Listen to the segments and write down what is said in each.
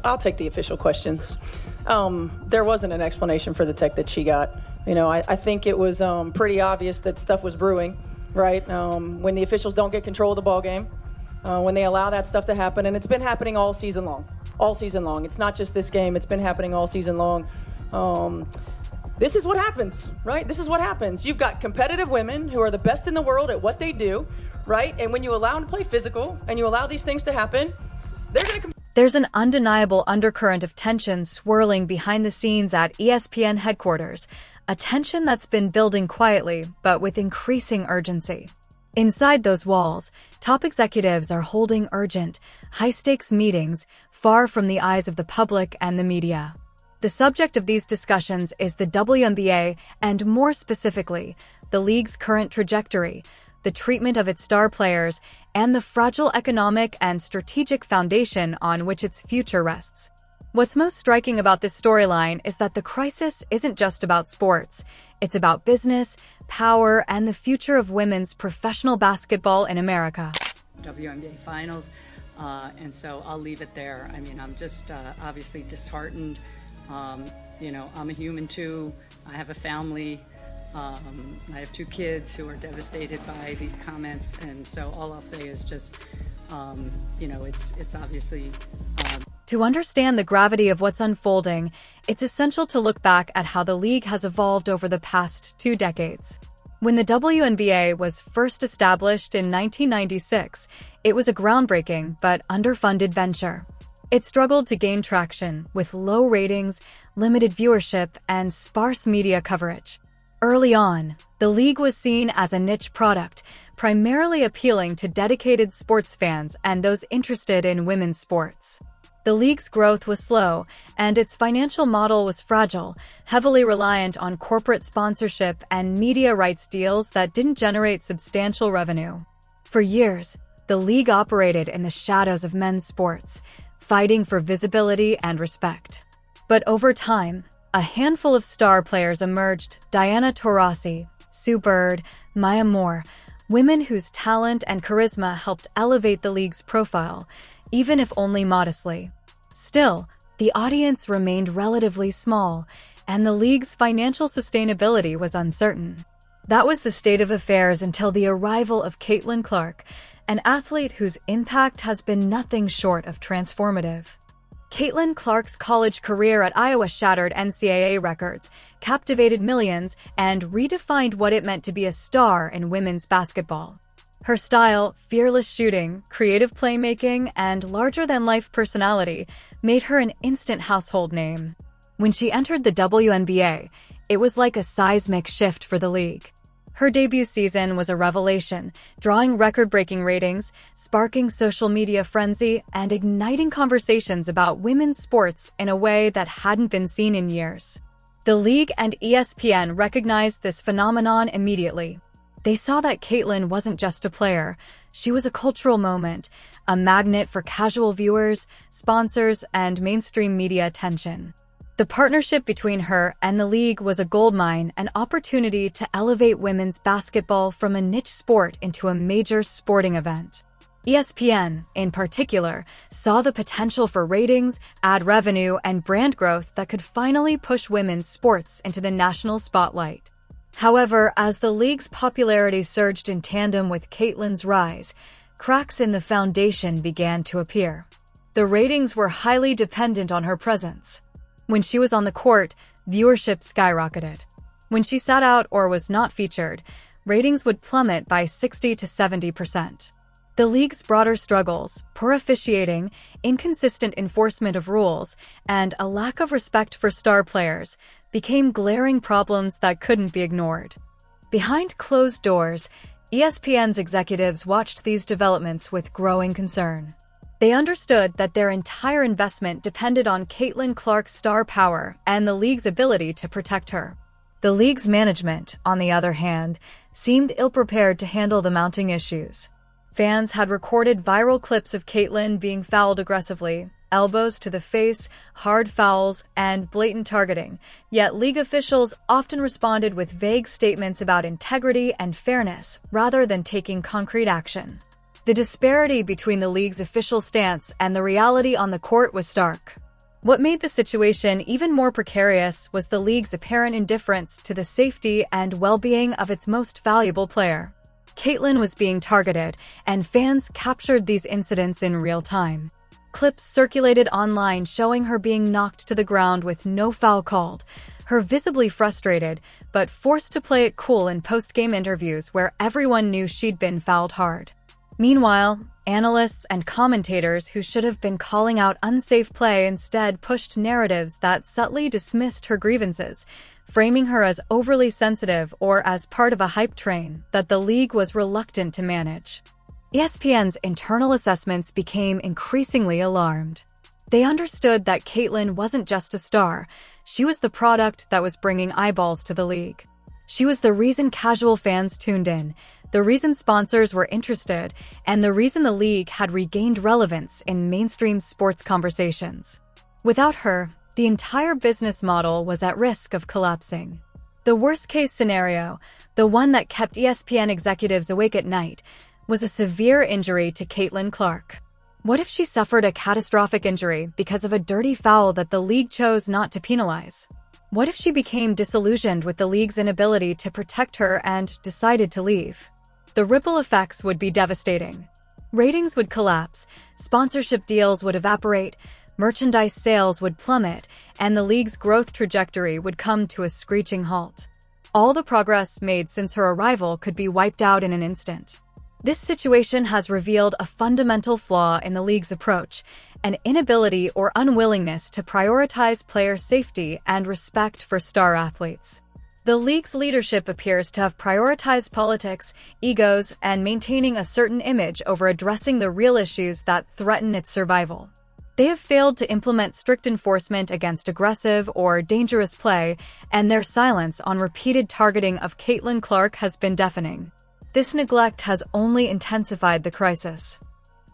I'll take the official questions. There wasn't an explanation for the tech that she got. I think it was pretty obvious that stuff was brewing, right? When the officials don't get control of the ball game, when they allow that stuff to happen, and it's been happening all season long. All season long. It's not just this game. It's been happening all season long. This is what happens, right? This is what happens. You've got competitive women who are the best in the world at what they do, right? And when you allow them to play physical and you allow these things to happen, they're going to... There's an undeniable undercurrent of tension swirling behind the scenes at ESPN headquarters, a tension that's been building quietly, but with increasing urgency. Inside those walls, top executives are holding urgent, high-stakes meetings far from the eyes of the public and the media. The subject of these discussions is the WNBA and, more specifically, the league's current trajectory, the treatment of its star players, and the fragile economic and strategic foundation on which its future rests. What's most striking about this storyline is that the crisis isn't just about sports. It's about business, power, and the future of women's professional basketball in America. WNBA finals, and so I'll leave it there. I mean, I'm just obviously disheartened. I'm a human too. I have a family. I have 2 kids who are devastated by these comments, and so all I'll say is just, it's obviously... To understand the gravity of what's unfolding, it's essential to look back at how the league has evolved over the past 2 decades. When the WNBA was first established in 1996, it was a groundbreaking but underfunded venture. It struggled to gain traction with low ratings, limited viewership, and sparse media coverage. Early on, the league was seen as a niche product, primarily appealing to dedicated sports fans and those interested in women's sports. The league's growth was slow, and its financial model was fragile, heavily reliant on corporate sponsorship and media rights deals that didn't generate substantial revenue. For years, the league operated in the shadows of men's sports, fighting for visibility and respect. But over time, a handful of star players emerged: Diana Taurasi, Sue Bird, Maya Moore, women whose talent and charisma helped elevate the league's profile, even if only modestly. Still, the audience remained relatively small, and the league's financial sustainability was uncertain. That was the state of affairs until the arrival of Caitlyn Clark, an athlete whose impact has been nothing short of transformative. Caitlyn Clark's college career at Iowa shattered NCAA records, captivated millions, and redefined what it meant to be a star in women's basketball. Her style, fearless shooting, creative playmaking, and larger-than-life personality made her an instant household name. When she entered the WNBA, it was like a seismic shift for the league. Her debut season was a revelation, drawing record-breaking ratings, sparking social media frenzy, and igniting conversations about women's sports in a way that hadn't been seen in years. The league and ESPN recognized this phenomenon immediately. They saw that Caitlyn wasn't just a player. She was a cultural moment, a magnet for casual viewers, sponsors, and mainstream media attention. The partnership between her and the league was a goldmine, an opportunity to elevate women's basketball from a niche sport into a major sporting event. ESPN, in particular, saw the potential for ratings, ad revenue, and brand growth that could finally push women's sports into the national spotlight. However, as the league's popularity surged in tandem with Caitlyn's rise, cracks in the foundation began to appear. The ratings were highly dependent on her presence. When she was on the court, viewership skyrocketed. When she sat out or was not featured, ratings would plummet by 60 to 70%. The league's broader struggles, poor officiating, inconsistent enforcement of rules, and a lack of respect for star players became glaring problems that couldn't be ignored. Behind closed doors, ESPN's executives watched these developments with growing concern. They understood that their entire investment depended on Caitlyn Clark's star power and the league's ability to protect her. The league's management, on the other hand, seemed ill-prepared to handle the mounting issues. Fans had recorded viral clips of Caitlyn being fouled aggressively, elbows to the face, hard fouls, and blatant targeting, yet league officials often responded with vague statements about integrity and fairness rather than taking concrete action. The disparity between the league's official stance and the reality on the court was stark. What made the situation even more precarious was the league's apparent indifference to the safety and well-being of its most valuable player. Caitlyn was being targeted, and fans captured these incidents in real time. Clips circulated online showing her being knocked to the ground with no foul called, her visibly frustrated, but forced to play it cool in post-game interviews where everyone knew she'd been fouled hard. Meanwhile, analysts and commentators who should have been calling out unsafe play instead pushed narratives that subtly dismissed her grievances, framing her as overly sensitive or as part of a hype train that the league was reluctant to manage. ESPN's internal assessments became increasingly alarmed. They understood that Caitlyn wasn't just a star, she was the product that was bringing eyeballs to the league. She was the reason casual fans tuned in, the reason sponsors were interested, and the reason the league had regained relevance in mainstream sports conversations. Without her, the entire business model was at risk of collapsing. The worst-case scenario, the one that kept ESPN executives awake at night, was a severe injury to Caitlyn Clark. What if she suffered a catastrophic injury because of a dirty foul that the league chose not to penalize? What if she became disillusioned with the league's inability to protect her and decided to leave? The ripple effects would be devastating. Ratings would collapse, sponsorship deals would evaporate, merchandise sales would plummet, and the league's growth trajectory would come to a screeching halt. All the progress made since her arrival could be wiped out in an instant. This situation has revealed a fundamental flaw in the league's approach, an inability or unwillingness to prioritize player safety and respect for star athletes. The league's leadership appears to have prioritized politics, egos, and maintaining a certain image over addressing the real issues that threaten its survival. They have failed to implement strict enforcement against aggressive or dangerous play, and their silence on repeated targeting of Caitlyn Clark has been deafening. This neglect has only intensified the crisis.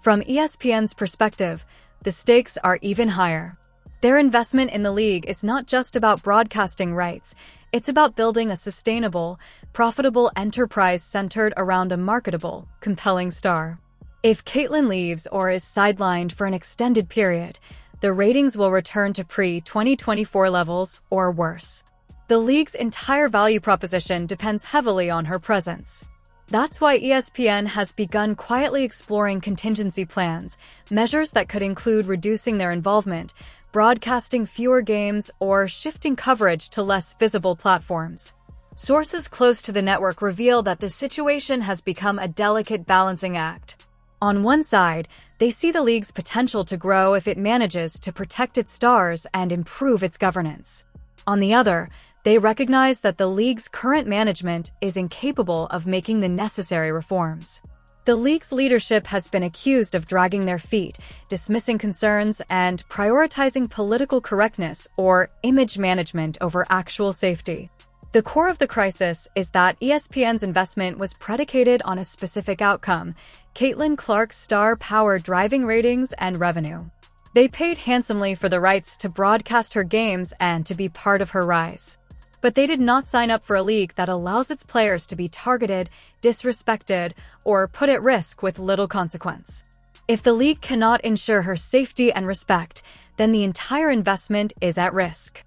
From ESPN's perspective, the stakes are even higher. Their investment in the league is not just about broadcasting rights, it's about building a sustainable, profitable enterprise centered around a marketable, compelling star. If Caitlyn leaves or is sidelined for an extended period, the ratings will return to pre-2024 levels or worse. The league's entire value proposition depends heavily on her presence. That's why ESPN has begun quietly exploring contingency plans, measures that could include reducing their involvement, broadcasting fewer games, or shifting coverage to less visible platforms. Sources close to the network reveal that the situation has become a delicate balancing act. On one side, they see the league's potential to grow if it manages to protect its stars and improve its governance. On the other, they recognize that the league's current management is incapable of making the necessary reforms. The league's leadership has been accused of dragging their feet, dismissing concerns, and prioritizing political correctness or image management over actual safety. The core of the crisis is that ESPN's investment was predicated on a specific outcome: Caitlyn Clark's star power driving ratings and revenue. They paid handsomely for the rights to broadcast her games and to be part of her rise. But they did not sign up for a league that allows its players to be targeted, disrespected, or put at risk with little consequence. If the league cannot ensure her safety and respect, then the entire investment is at risk.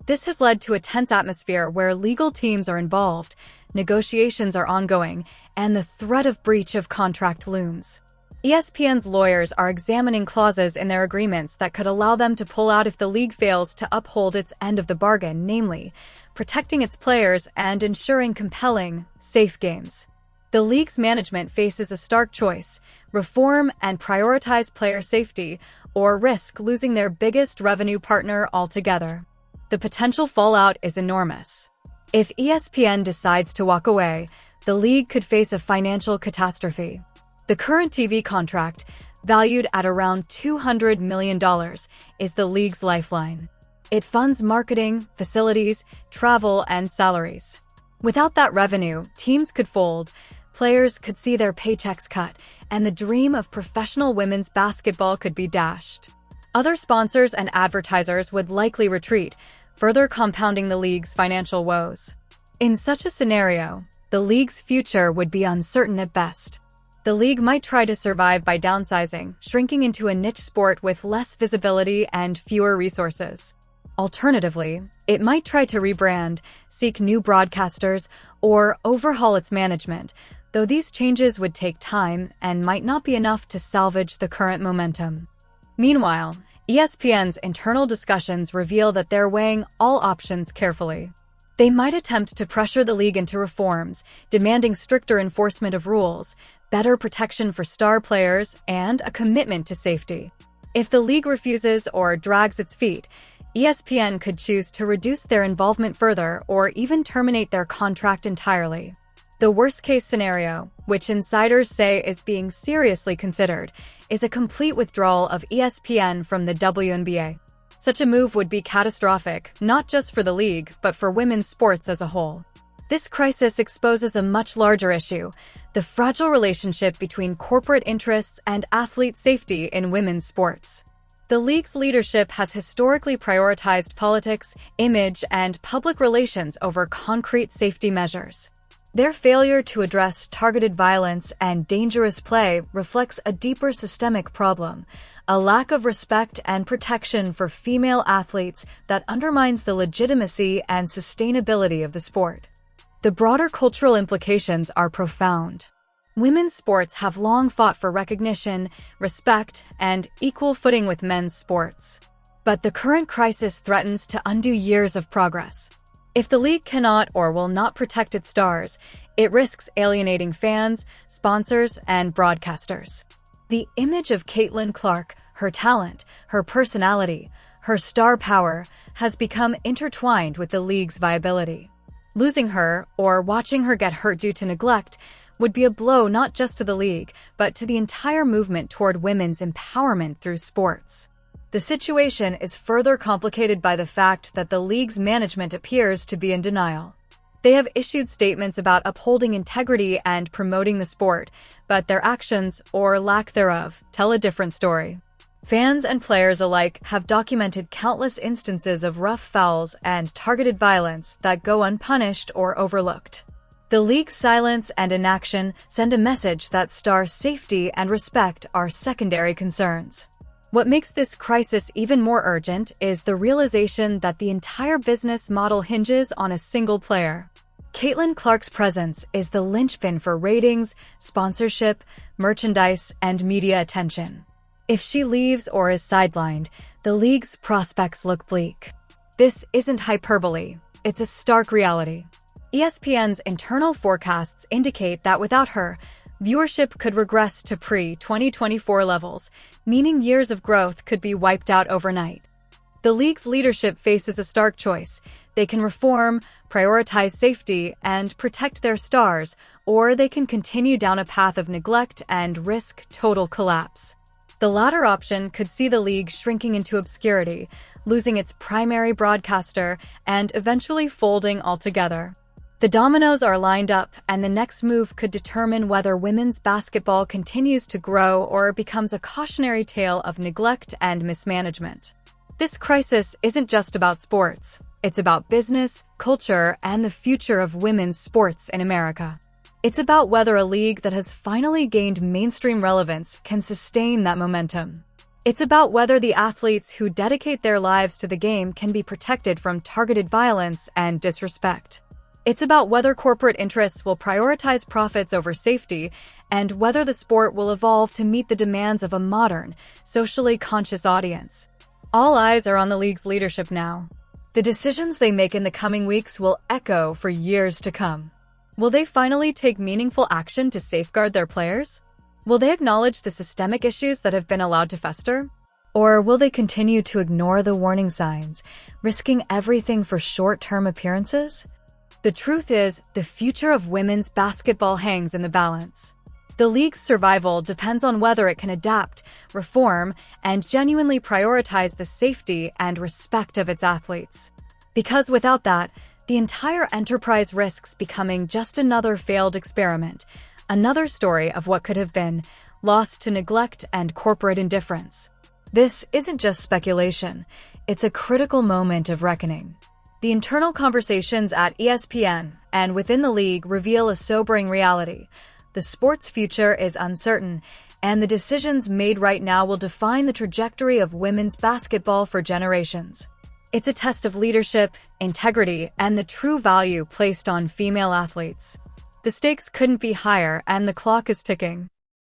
This has led to a tense atmosphere where legal teams are involved, negotiations are ongoing, and the threat of breach of contract looms. ESPN's lawyers are examining clauses in their agreements that could allow them to pull out if the league fails to uphold its end of the bargain, namely, protecting its players and ensuring compelling, safe games. The league's management faces a stark choice: reform and prioritize player safety, or risk losing their biggest revenue partner altogether. The potential fallout is enormous. If ESPN decides to walk away, the league could face a financial catastrophe. The current TV contract, valued at around $200 million, is the league's lifeline. It funds marketing, facilities, travel, and salaries. Without that revenue, teams could fold, players could see their paychecks cut, and the dream of professional women's basketball could be dashed. Other sponsors and advertisers would likely retreat, further compounding the league's financial woes. In such a scenario, the league's future would be uncertain at best. The league might try to survive by downsizing, shrinking into a niche sport with less visibility and fewer resources. Alternatively, it might try to rebrand, seek new broadcasters, or overhaul its management, though these changes would take time and might not be enough to salvage the current momentum. Meanwhile, ESPN's internal discussions reveal that they're weighing all options carefully. They might attempt to pressure the league into reforms, demanding stricter enforcement of rules, better protection for star players, and a commitment to safety. If the league refuses or drags its feet, ESPN could choose to reduce their involvement further or even terminate their contract entirely. The worst-case scenario, which insiders say is being seriously considered, is a complete withdrawal of ESPN from the WNBA. Such a move would be catastrophic, not just for the league, but for women's sports as a whole. This crisis exposes a much larger issue: the fragile relationship between corporate interests and athlete safety in women's sports. The league's leadership has historically prioritized politics, image, and public relations over concrete safety measures. Their failure to address targeted violence and dangerous play reflects a deeper systemic problem: a lack of respect and protection for female athletes that undermines the legitimacy and sustainability of the sport. The broader cultural implications are profound. Women's sports have long fought for recognition, respect, and equal footing with men's sports. But the current crisis threatens to undo years of progress. If the league cannot or will not protect its stars, it risks alienating fans, sponsors, and broadcasters. The image of Caitlyn Clark, her talent, her personality, her star power, has become intertwined with the league's viability. Losing her, or watching her get hurt due to neglect, would be a blow not just to the league, but to the entire movement toward women's empowerment through sports. The situation is further complicated by the fact that the league's management appears to be in denial. They have issued statements about upholding integrity and promoting the sport, but their actions, or lack thereof, tell a different story. Fans and players alike have documented countless instances of rough fouls and targeted violence that go unpunished or overlooked. The league's silence and inaction send a message that star safety and respect are secondary concerns. What makes this crisis even more urgent is the realization that the entire business model hinges on a single player. Caitlyn Clark's presence is the linchpin for ratings, sponsorship, merchandise, and media attention. If she leaves or is sidelined, the league's prospects look bleak. This isn't hyperbole, it's a stark reality. ESPN's internal forecasts indicate that without her, viewership could regress to pre-2024 levels, meaning years of growth could be wiped out overnight. The league's leadership faces a stark choice. They can reform, prioritize safety, and protect their stars, or they can continue down a path of neglect and risk total collapse. The latter option could see the league shrinking into obscurity, losing its primary broadcaster, and eventually folding altogether. The dominoes are lined up, and the next move could determine whether women's basketball continues to grow or becomes a cautionary tale of neglect and mismanagement. This crisis isn't just about sports. It's about business, culture, and the future of women's sports in America. It's about whether a league that has finally gained mainstream relevance can sustain that momentum. It's about whether the athletes who dedicate their lives to the game can be protected from targeted violence and disrespect. It's about whether corporate interests will prioritize profits over safety, and whether the sport will evolve to meet the demands of a modern, socially conscious audience. All eyes are on the league's leadership now. The decisions they make in the coming weeks will echo for years to come. Will they finally take meaningful action to safeguard their players? Will they acknowledge the systemic issues that have been allowed to fester? Or will they continue to ignore the warning signs, risking everything for short-term appearances? The truth is, the future of women's basketball hangs in the balance. The league's survival depends on whether it can adapt, reform, and genuinely prioritize the safety and respect of its athletes. Because without that, the entire enterprise risks becoming just another failed experiment, another story of what could have been, lost to neglect and corporate indifference. This isn't just speculation, it's a critical moment of reckoning. The internal conversations at ESPN and within the league reveal a sobering reality. The sport's future is uncertain, and the decisions made right now will define the trajectory of women's basketball for generations. It's a test of leadership, integrity, and the true value placed on female athletes. The stakes couldn't be higher, and the clock is ticking.